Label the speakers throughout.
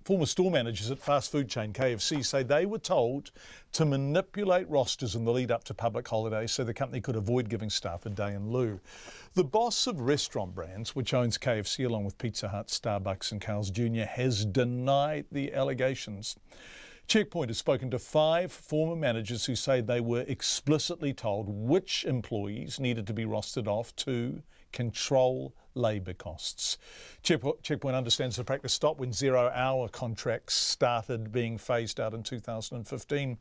Speaker 1: Former store managers at fast food chain KFC say they were told to manipulate rosters in the lead up to public holidays so the company could avoid giving staff a day in lieu. The boss of Restaurant Brands, which owns KFC along with Pizza Hut, Starbucks and Carl's Jr., has denied the allegations. Checkpoint has spoken to 5 former managers who say they were explicitly told which employees needed to be rostered off to control labour costs. Checkpoint understands the practice stopped when 0-hour contracts started being phased out in 2015.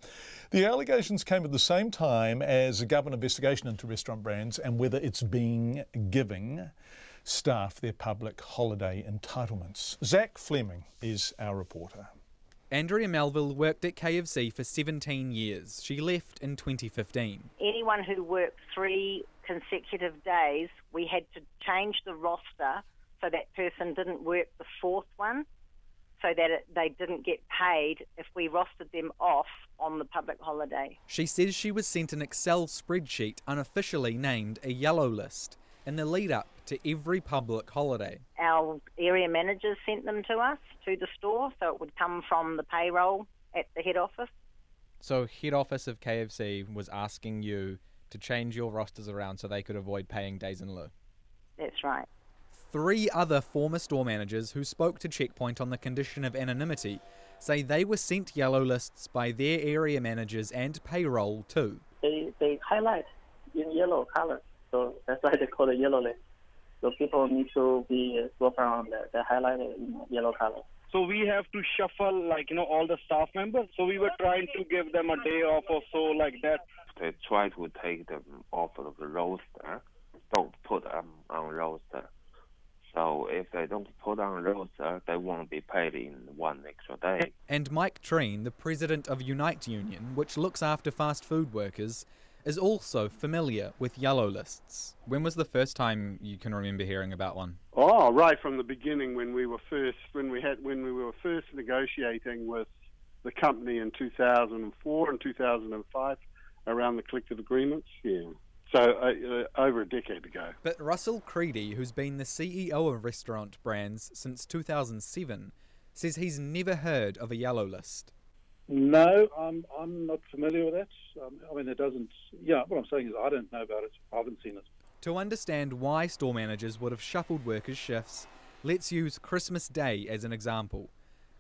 Speaker 1: The allegations came at the same time as a government investigation into Restaurant Brands and whether it's been giving staff their public holiday entitlements. Zach Fleming is our reporter.
Speaker 2: ANDREA Melville worked at KFC for 17 years. She left in 2015.
Speaker 3: Anyone who worked 3 consecutive days, we had to change the roster so that person didn't work the 4th one, so that they didn't get paid if we rostered them off on the public holiday.
Speaker 2: She says she was sent an Excel spreadsheet unofficially named a yellow list in the lead up to every public holiday.
Speaker 3: Our area managers sent them to us, to the store, so it would come from the payroll at the head office.
Speaker 4: So head office of KFC was asking you to change your rosters around so they could avoid paying days in lieu?
Speaker 3: That's right.
Speaker 2: 3 other former store managers who spoke to Checkpoint on the condition of anonymity say they were sent yellow lists by their area managers and payroll too.
Speaker 5: They highlight in yellow color, so that's why they call it yellow list. So people need to be work around that. They highlight it in yellow color.
Speaker 6: So we have to shuffle, all the staff members. So we were trying to give them a day off or so like that.
Speaker 7: They try to take them off of the roster, don't put them on roster. So if they don't put on roster, they won't be paid in 1 extra day.
Speaker 2: And Mike TREEN, the president of Unite Union, which looks after fast food workers, is also familiar with yellow lists.
Speaker 4: When was the first time you can remember hearing about one?
Speaker 8: Oh, right from the beginning when we were first negotiating with the company in 2004 and 2005 around the collective agreements. Yeah. So over a decade ago.
Speaker 2: But Russell CREEDY, who's been the CEO of Restaurant Brands since 2007, says he's never heard of a yellow list.
Speaker 9: No, I'm not familiar with that. It doesn't... Yeah, what I'm saying is I don't know about it. I haven't seen it.
Speaker 2: To understand why store managers would have shuffled workers' shifts, let's use Christmas Day as an example.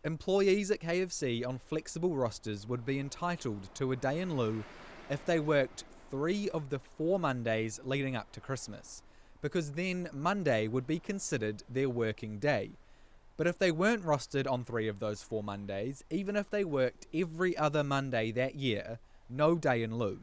Speaker 2: Employees at KFC on flexible rosters would be entitled to a day in lieu if they worked 3 of the 4 Mondays leading up to Christmas, because then Monday would be considered their working day. But if they weren't rostered on 3 of those 4 Mondays, even if they worked every other Monday that year, no day in lieu.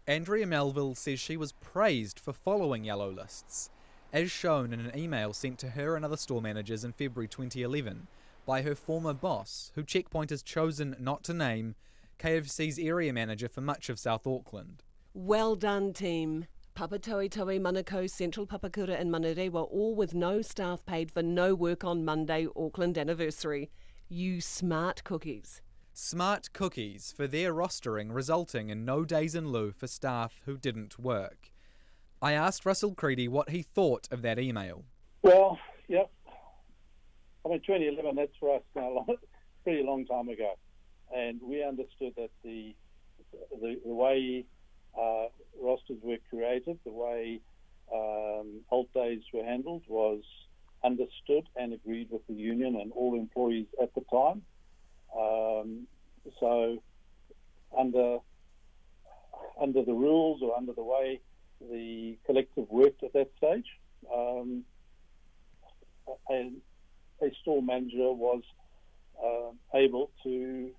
Speaker 2: ANDREA Melville says she was praised for following yellow lists, as shown in an email sent to her and other store managers in February 2011 by her former boss, who Checkpoint has chosen not to name, KFC's area manager for much of South Auckland.
Speaker 10: Well done, team. Papatoetoe, Manukau, Central Papakura and Manurewa, all with no staff paid for no work on Monday Auckland anniversary. You smart cookies.
Speaker 2: Smart cookies for their rostering resulting in no days in lieu for staff who didn't work. I asked Russell CREEDY what he thought of that email.
Speaker 9: Well, yep. 2011, that's for us now, pretty long time ago. And we understood that the way rosters were created, the way halt days were handled was understood and agreed with the union and all employees at the time. So under the rules or under the way the collective worked at that stage, a store manager was able to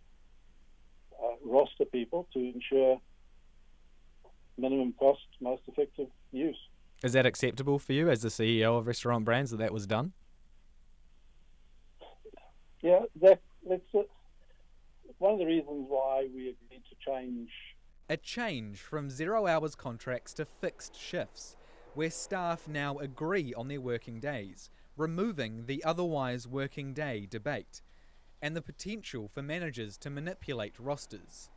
Speaker 9: roster people to ensure minimum cost, most effective use.
Speaker 4: Is that acceptable for you as the CEO of Restaurant Brands that was done?
Speaker 9: Yeah, that's one of the reasons why we agreed to change.
Speaker 2: A change from 0 hours contracts to fixed shifts, where staff now agree on their working days, removing the otherwise working day debate, and the potential for managers to manipulate rosters.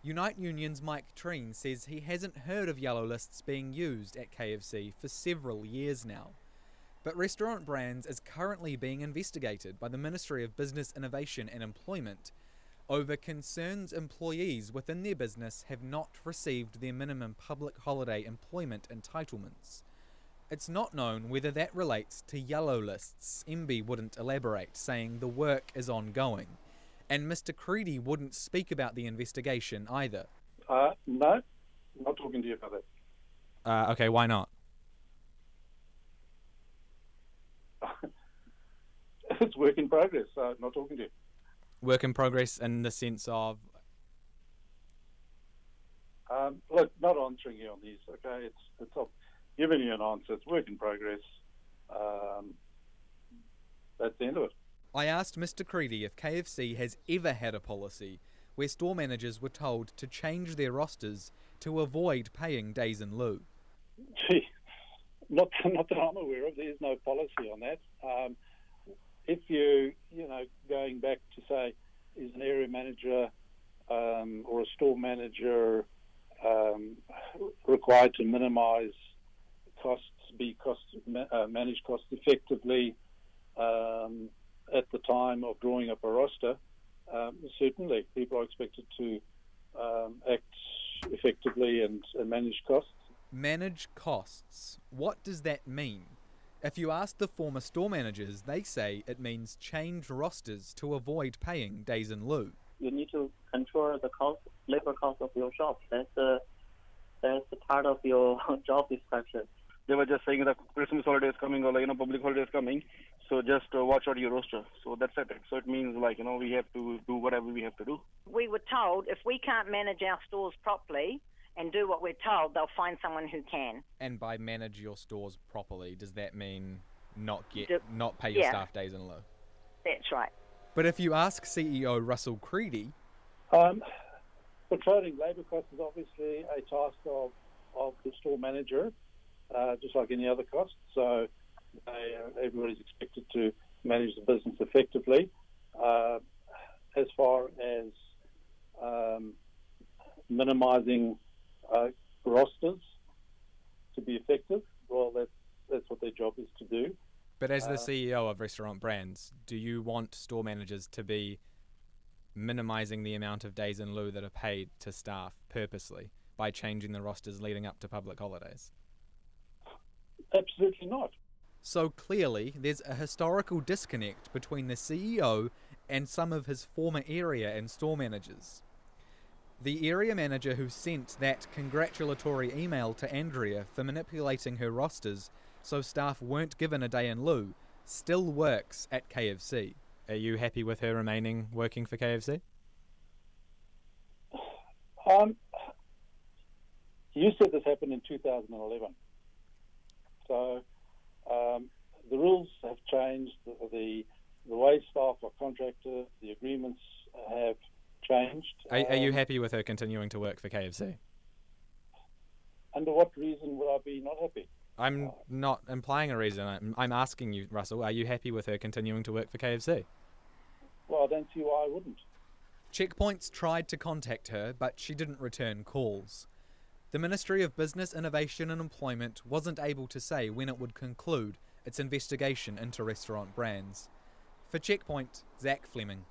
Speaker 2: Unite Union's Mike TREEN says he hasn't heard of yellow lists being used at KFC for several years now. But Restaurant Brands is currently being investigated by the Ministry of Business, Innovation and Employment over concerns employees within their business have not received their minimum public holiday employment entitlements. It's not known whether that relates to yellow lists. MB wouldn't elaborate, saying the work is ongoing. And Mr. CREEDY wouldn't speak about the investigation either.
Speaker 9: No, not talking to you about that.
Speaker 2: Okay, why not?
Speaker 9: It's work in progress, so not talking to you.
Speaker 2: Work in progress in the sense of?
Speaker 9: Look, not answering you on these, okay? It's giving you an answer. It's work in progress. That's the end of it.
Speaker 2: I asked Mr. CREEDY if KFC has ever had a policy where store managers were told to change their rosters to avoid paying days in lieu.
Speaker 9: Gee, not that I'm aware of. There's no policy on that. If you going back to say, is an area manager or a store manager required to minimise costs, manage costs effectively at the time of drawing up a roster? Certainly, people are expected to act effectively and manage costs.
Speaker 2: Manage costs. What does that mean? If you ask the former store managers, they say it means change rosters to avoid paying days in lieu.
Speaker 5: You need to control the labor cost of your shop. That's part of your job description.
Speaker 6: They were just saying that Christmas holiday is coming or public holiday is coming, so just watch out your roster. So that's it. So it means we have to do whatever we have to do.
Speaker 3: We were told if we can't manage our stores properly and do what we're told, they'll find someone who can.
Speaker 4: And by manage your stores properly, does that mean not pay your staff days in lieu?
Speaker 3: That's right.
Speaker 2: But if you ask CEO Russell CREEDY,
Speaker 9: controlling labour costs is obviously a task of the store manager, just like any other cost. So everybody's expected to manage the business effectively. As far as minimising rosters to be effective, well, that's what their job is to do.
Speaker 2: But as the CEO of Restaurant Brands, do you want store managers to be minimising the amount of days in lieu that are paid to staff purposely by changing the rosters leading up to public holidays?
Speaker 9: Absolutely not.
Speaker 2: So clearly, there's a historical disconnect between the CEO and some of his former area and store managers. The area manager who sent that congratulatory email to ANDREA for manipulating her rosters so staff weren't given a day in lieu still works at KFC. Are you happy with her remaining working for KFC?
Speaker 9: You said this happened in 2011. So the rules have changed. The way staff are contracted, the agreements have changed.
Speaker 2: Are you happy with her continuing to work for KFC?
Speaker 9: Under what reason would I be not happy?
Speaker 2: I'm not implying a reason. I'm asking you, Russell, are you happy with her continuing to work for KFC?
Speaker 9: Well, I don't see why I wouldn't.
Speaker 2: Checkpoints tried to contact her, but she didn't return calls. The Ministry of Business, Innovation and Employment wasn't able to say when it would conclude its investigation into Restaurant Brands. For Checkpoint, Zach Fleming.